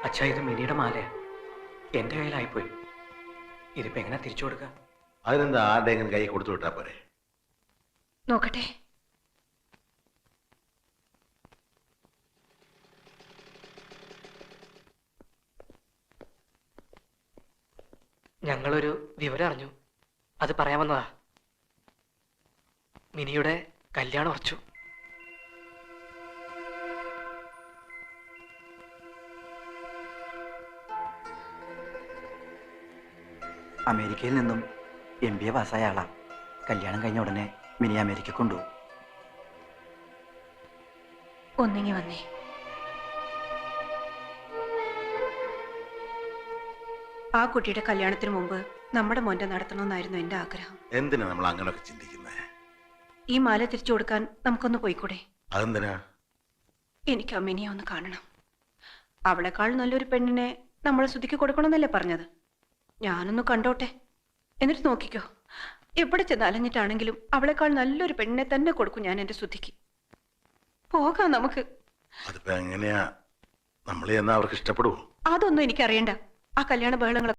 അച്ഛാ, ഇത് മിനിയുടെ മാലയാ. എന്റെ കയ്യിലായിപ്പോയി. ഇതിപ്പോ എങ്ങനെ തിരിച്ചു കൊടുക്കുക? അതിനെന്താ ആരുടെയെങ്കിലും കൈ കൊടുത്തു വിട്ടാ പോരെ? നോക്കട്ടെ. ഞങ്ങളൊരു വിവരം അറിഞ്ഞു. അത് പറയാമെന്നതാ. മിനിയുടെ കല്യാണം ഉറച്ചു. അമേരിക്കയിൽ നിന്നും MBA പാസ്സായ ആളാ. കല്യാണം കഴിഞ്ഞ ഉടനെ മിനി അമേരിക്ക കൊണ്ടുപോകും. ഒന്നിങ്ങി വന്നേ. ആ കുട്ടിയുടെ കല്യാണത്തിന് മുമ്പ് നമ്മുടെ മോന്റെ നടത്തണമെന്നായിരുന്നു എന്റെ ആഗ്രഹം. എന്തിനാ നമ്മൾ അങ്ങനെയൊക്കെ ചിന്തിക്കുന്നത്? ഈ മാല തിരിച്ചു കൊടുക്കാൻ നമുക്കൊന്ന് പോയിക്കൂടെ? അതെന്തിനാ? എനിക്ക് അമ്മിനിയെ ഒന്ന് കാണണം. അവളെക്കാൾ നല്ലൊരു പെണ്ണിനെ നമ്മളെ ശ്രുതിക്ക് കൊടുക്കണമെന്നല്ലേ പറഞ്ഞത്? ഞാനൊന്ന് കണ്ടോട്ടെ, എന്നിട്ട് നോക്കിക്കോ. എവിടെ ചെന്ന് അലഞ്ഞിട്ടാണെങ്കിലും അവളെക്കാൾ നല്ലൊരു പെണ്ണിനെ തന്നെ കൊടുക്കും ഞാൻ എന്റെ ശ്രുതിക്ക്. പോകാം നമുക്ക്. അതിപ്പോ എങ്ങനെയാ? നമ്മൾ ചെന്നാ അവർക്ക് ഇഷ്ടപ്പെടുവോ? അതൊന്നും എനിക്കറിയണ്ട. ആ കല്യാണ ബഹളങ്ങൾ